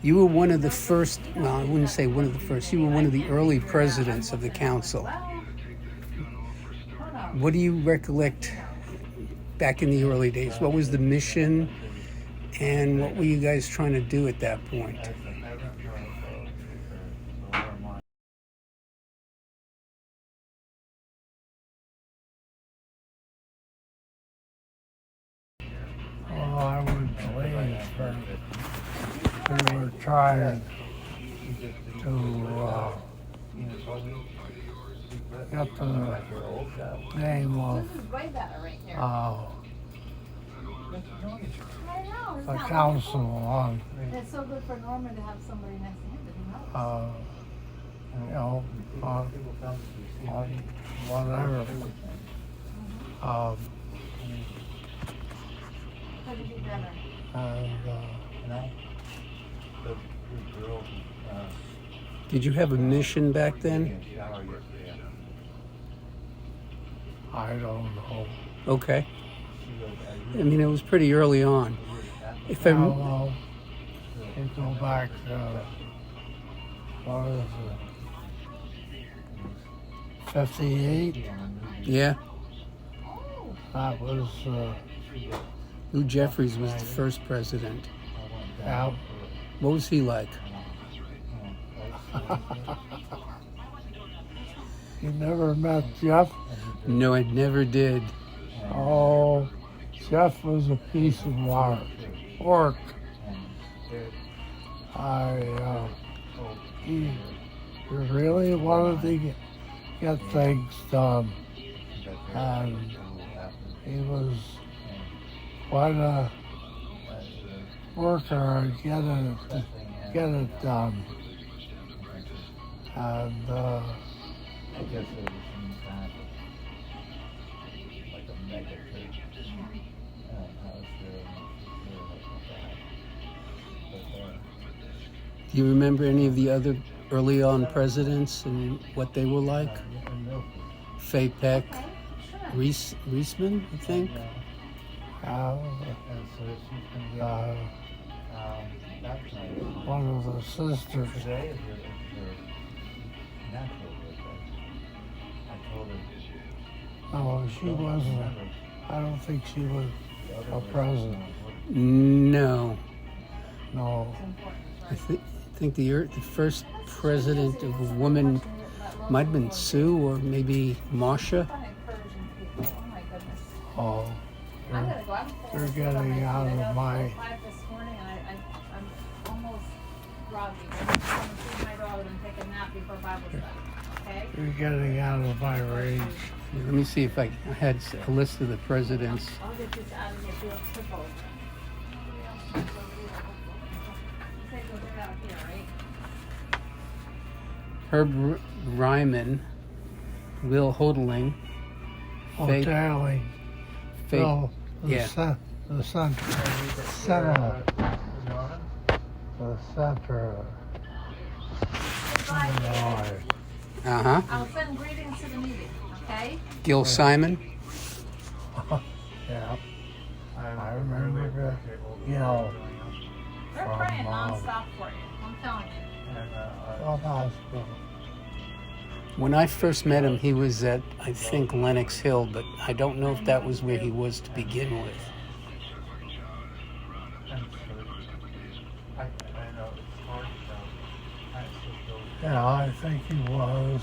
You were one of the first, well, I wouldn't say one of the first, you were one of the early presidents of the council. What do you recollect back in the early days? What was the mission and what were you guys trying to do at that point? Well, I would believe that we were trying to get the name of the council on, It's so good for Norman to have somebody next to him that he knows. you know, on whatever. How to do better. Did you have a mission back then? I don't know. Okay. I mean, it was pretty early on. If I'm, Well, you go back to, what is it, 58? yeah, That was, Lou Jeffries was the first president. yeah. What was he like? You never met Jeff? No, I never did. Oh, Jeff was a piece of work. He really wanted to get things done, and he was quite a worker and get it done. And Do you remember any of the other early on presidents and what they were like? Fay Peck, Reisman, I think. One of the sisters. No, she wasn't. I don't think she was a president. No. No. I think the first president of a woman might have been Sue or maybe Marsha. Oh, you're getting out of my. This morning, I'm almost groggy. I'm going to feed my dog and take a nap before Bible study. Okay? You're getting out of my range. Let me see if I had a list of the presidents. I'll get this out of here. Do a triple. Out here, right? Herb Ryman, Will Hodling, Darling. Faye, The center. The center. Illinois. I'll send greetings to the meeting, okay? Gil Simon, Yeah. I remember the, They're praying nonstop for you. I'm telling you. hospital. When I first met him, he was at, I think, Lenox Hill, but I don't know if that was where he was to begin with. Yeah, I think he was.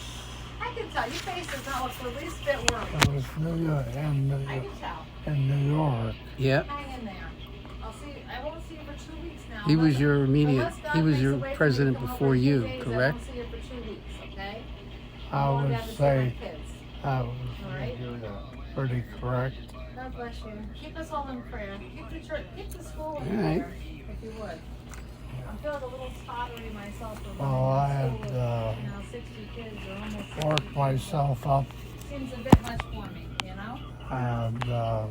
I can tell. Your face does not look the least bit worried. It was New York I can tell. in New York. Yep. Hang in there. I won't see you for 2 weeks now. He was your Unless God he was makes your a way for president you to come before over in 2 you, days, correct? I won't see you for 2 weeks, okay? I I'm going would down to see say my kids. that was All right? pretty correct. God bless you. Keep us all in prayer. Keep the church, keep the school in All right. prayer, if you would. I'm feeling a little tottery myself for Well, I running had school with, 60 kids or almost 60 worked kids. myself up, Seems a bit much for me, you know? and Well,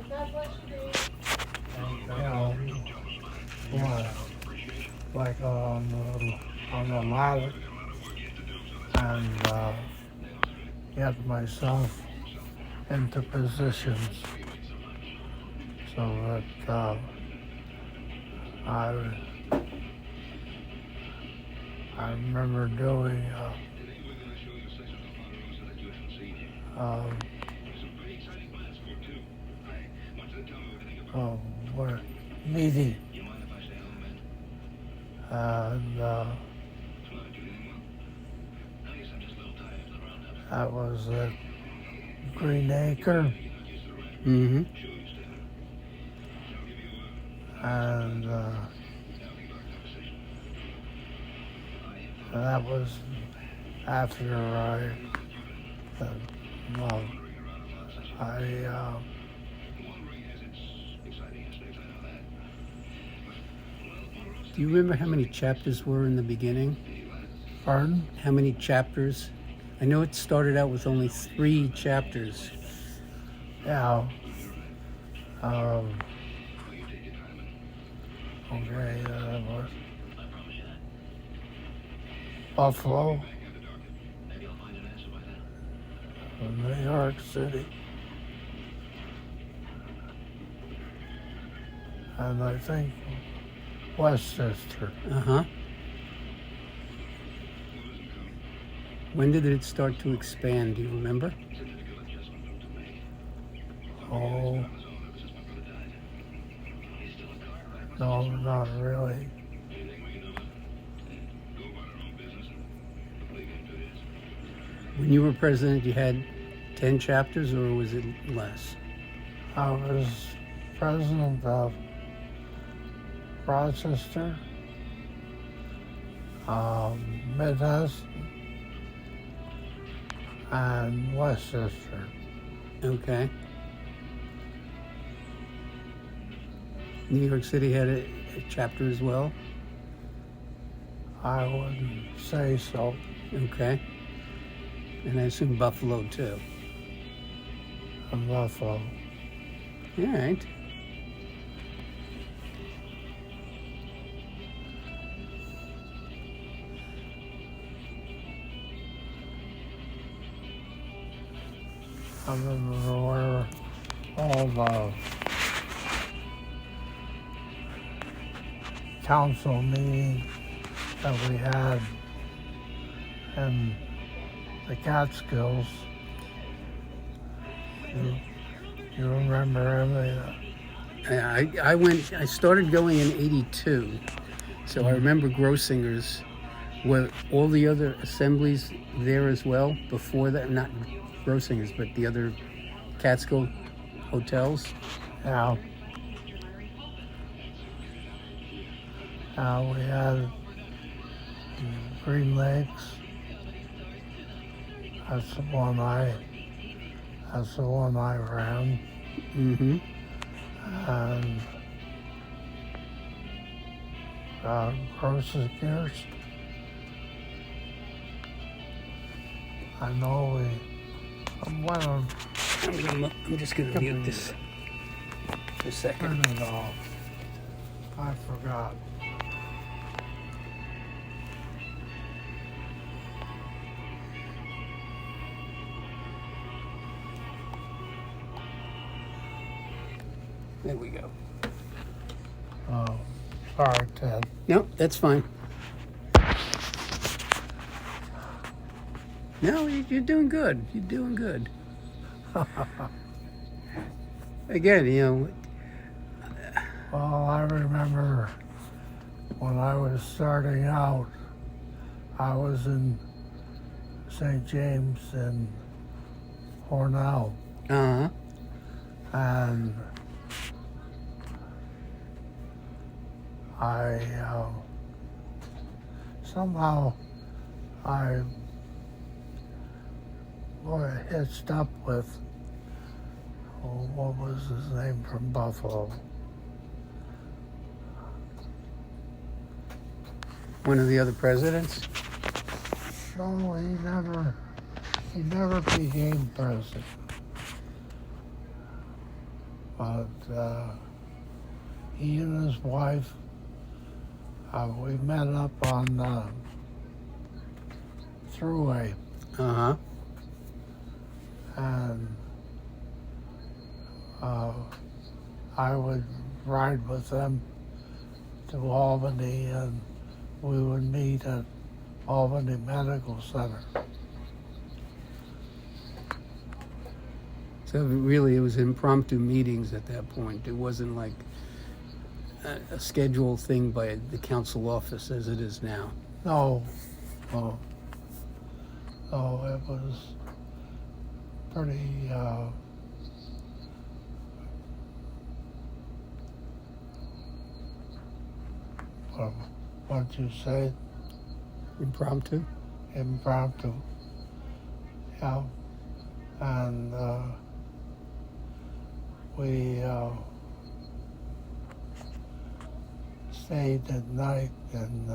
God bless you, Dave. like on the ladder, and get myself into positions so that I I remember doing what meeting, and that was at Green Acre, Mm-hmm. and that was after well, I Do you remember how many chapters were in the beginning? pardon? How many chapters? I know it started out with only 3 chapters. Yeah. Okay, that was Buffalo, New York City, and I think Westchester. Uh-huh. When did it start to expand? Do you remember? Oh, no, not really. When you were president, you had 10 chapters, or was it less? I was president of Rochester, Midhurst, and Westchester. Okay. New York City had a chapter as well? I wouldn't say so. Okay. And I assume Buffalo, too. In Buffalo. All right. I remember where all the council meetings that we had in the Catskills. You remember any of that? I started going in 82, so I remember Grossinger's. Were all the other assemblies there as well before that? Not Grossinger's, but the other Catskill hotels? Yeah. We had Green Lakes. That's the one I ran. Mm-hmm. And Grossinger's. I know one of I'm just going to mute this for a second. Turn it off. I forgot. There we go. Oh, sorry, Ted. No, that's fine. No, you're doing good. You're doing good. Again, Well, I remember when I was starting out, I was in St. James and Hornell, uh-huh. and somehow I hitched up with, what was his name from Buffalo? One of the other presidents? No, he never became president. But he and his wife, we met up on the Thruway, Uh-huh. and I would ride with them to Albany, and we would meet at Albany Medical Center. So really, it was impromptu meetings at that point. It wasn't like a scheduled thing by the council office as it is now. No, no, no, it was pretty, what'd you say? Impromptu? Impromptu. Yeah. And we stayed at night and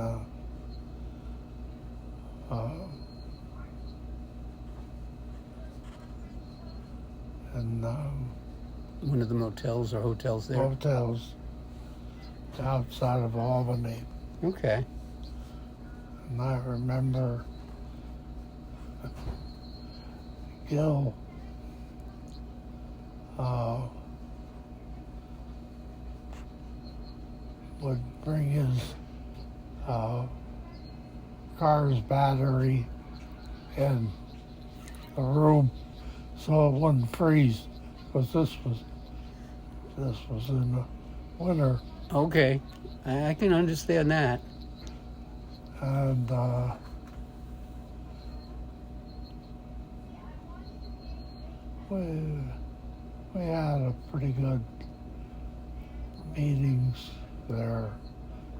One of the motels or hotels there? hotels outside of Albany. Okay. And I remember Gil would bring his car's battery in the room so it wouldn't freeze, because this was in the winter. Okay. I can understand that. And we had a pretty good meetings there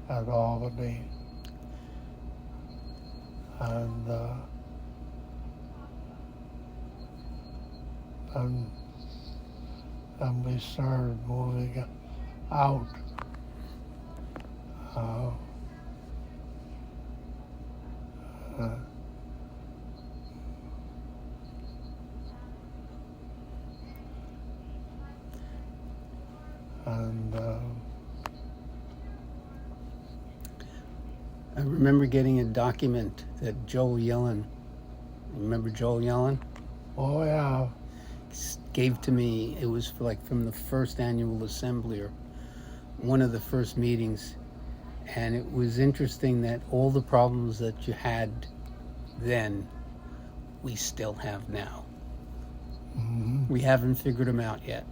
at Albany. And then we started moving out. And I remember getting a document that Joel Yellen, remember Joel Yellen? oh yeah, Gave to me. It was from the first annual assembly or one of the first meetings. And it was interesting that all the problems that you had then, we still have now. We haven't figured them out yet.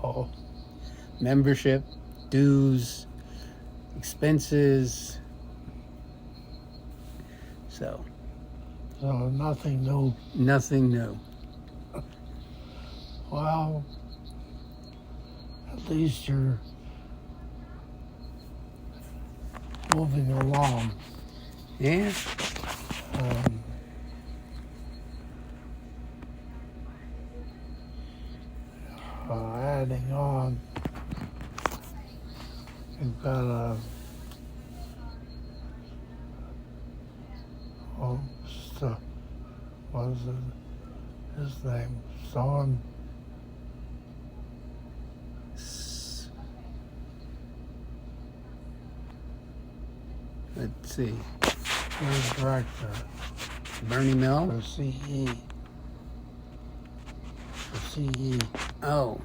oh, Membership, dues, expenses. So, nothing new. nothing new. Well, at least you're moving along. Yeah. Adding on, you've got what was his name? Son. Let's see. The director, Bernie Mill? the CE. The CE. Oh,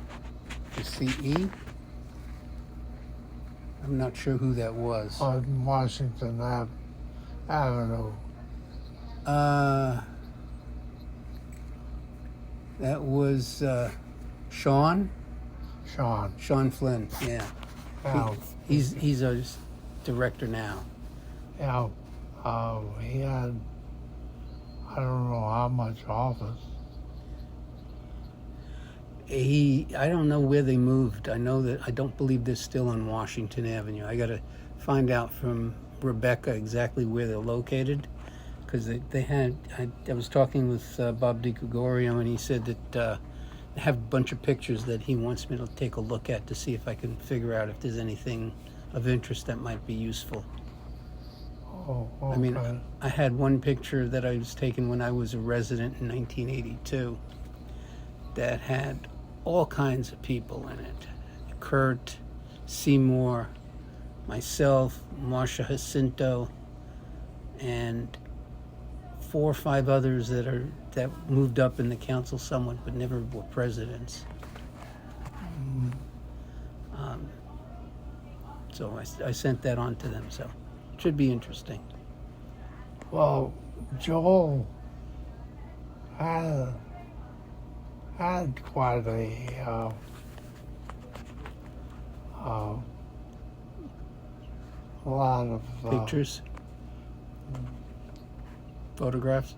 the CE? I'm not sure who that was. On Washington Avenue. That was Sean Sean. Flynn. Yeah, Yeah, he's a director now. yeah. He had, I don't know how much office. I don't know where they moved. I don't believe they're still on Washington Avenue. I got to find out from Rebecca exactly where they're located, because they had. I was talking with Bob DiGregorio, and he said that they have a bunch of pictures that he wants me to take a look at to see if I can figure out if there's anything of interest that might be useful. Oh, okay. I mean, I had one picture that I was taken when I was a resident in 1982 that had all kinds of people in it. Kurt, Seymour, myself, Marcia Jacinto, and 4 or 5 others that moved up in the council somewhat but never were presidents. So I sent that on to them, so it should be interesting. Well, Joel had quite a lot of Pictures, photographs.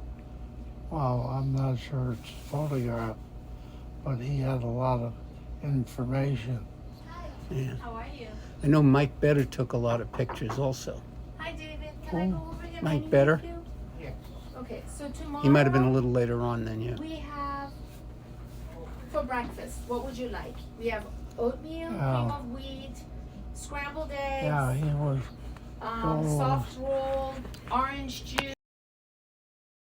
Well, I'm not sure it's photograph, but he had a lot of information. Yeah. How are you? I know Mike Better took a lot of pictures also. Hi, David. Can I go over here? Mike Any Better? with you? Yeah. Okay, so tomorrow He might have been a little later on than you. we have for breakfast. What would you like? We have oatmeal, Yeah. cream of wheat, scrambled eggs, Yeah, he was. soft roll, orange juice.